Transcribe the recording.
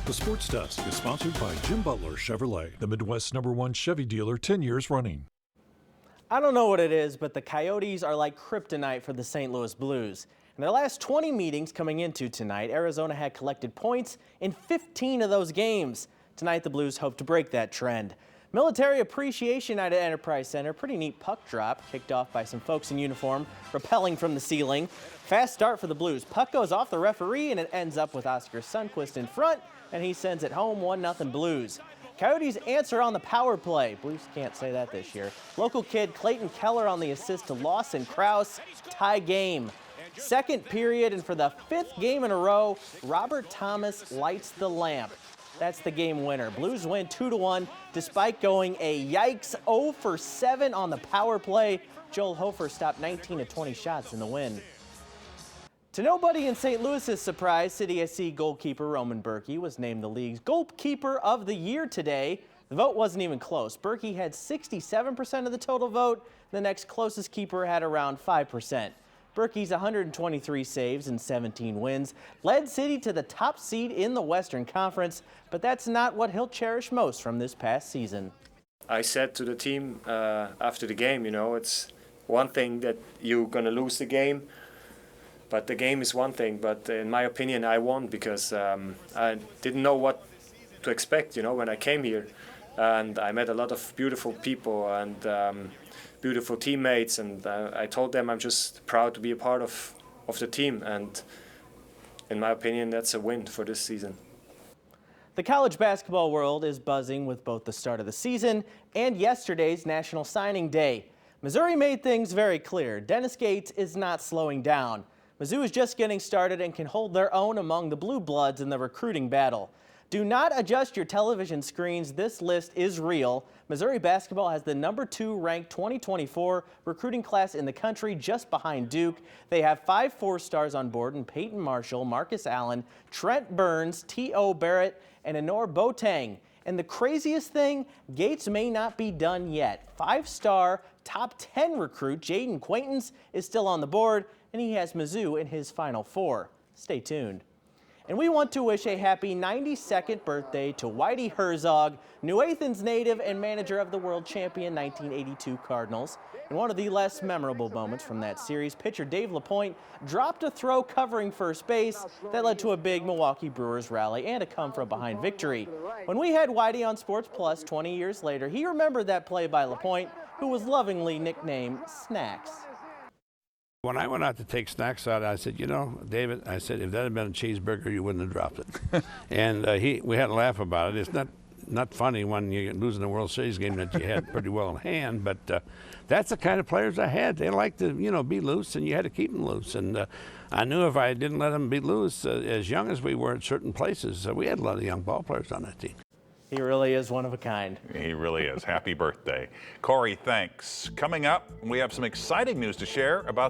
The Sports Desk is sponsored by Jim Butler Chevrolet, the Midwest's #1 Chevy dealer 10 years running. I don't know what it is, but the Coyotes are like kryptonite for the St. Louis Blues. In their last 20 meetings coming into tonight, Arizona had collected points in 15 of those games. Tonight, the Blues hope to break that trend. Military Appreciation Night at Enterprise Center. Pretty neat puck drop, kicked off by some folks in uniform, rappelling from the ceiling. Fast start for the Blues. Puck goes off the referee, and it ends up with Oscar Sundqvist in front, and he sends it home 1-0 Blues. Coyotes answer on the power play. Blues can't say that this year. Local kid Clayton Keller on the assist to Lawson Krause. Tie game. Second period, and for the 5th game in a row, Robert Thomas lights the lamp. That's the game winner. Blues win 2-1 despite going a yikes 0 for 7 on the power play. Joel Hofer stopped 19 of 20 shots in the win. To nobody in St. Louis's surprise, City SC goalkeeper Roman Berkey was named the league's goalkeeper of the year today. The vote wasn't even close. Berkey had 67% of the total vote. The next closest keeper had around 5%. Berkey's 123 saves and 17 wins led City to the top seed in the Western Conference, but that's not what he'll cherish most from this past season. I said to the team after the game, it's one thing that you're going to lose the game, but the game is one thing. But in my opinion, I won because I didn't know what to expect, when I came here. And I met a lot of beautiful people and beautiful teammates, and I told them I'm just proud to be a part of the team, and in my opinion that's a win for this season. The college basketball world is buzzing with both the start of the season and yesterday's National Signing Day. Missouri made things very clear. Dennis Gates is not slowing down. Mizzou is just getting started and can hold their own among the Blue Bloods in the recruiting battle. Do not adjust your television screens. This list is real. Missouri basketball has the #2 ranked 2024 recruiting class in the country, just behind Duke. They have 5 4-stars on board in Peyton Marshall, Marcus Allen, Trent Burns, T.O. Barrett, and Anor Boateng. And the craziest thing, Gates may not be done yet. 5-star top 10 recruit Jaden Quaintance is still on the board, and he has Mizzou in his Final Four. Stay tuned. And we want to wish a happy 92nd birthday to Whitey Herzog, New Athens native and manager of the world champion 1982 Cardinals. In one of the less memorable moments from that series, pitcher Dave LaPointe dropped a throw covering first base that led to a big Milwaukee Brewers rally and a come-from-behind victory. When we had Whitey on Sports Plus 20 years later, he remembered that play by LaPointe, who was lovingly nicknamed Snacks. When I went out to take Snacks out, I said, David, I said, if that had been a cheeseburger, you wouldn't have dropped it. And we had a laugh about it. It's not funny when you're losing the World Series game that you had pretty well in hand, but that's the kind of players I had. They like to, be loose, and you had to keep them loose. And I knew if I didn't let them be loose, as young as we were at certain places, we had a lot of young ball players on that team. He really is one of a kind. He really is. Happy birthday. Corey, thanks. Coming up, we have some exciting news to share about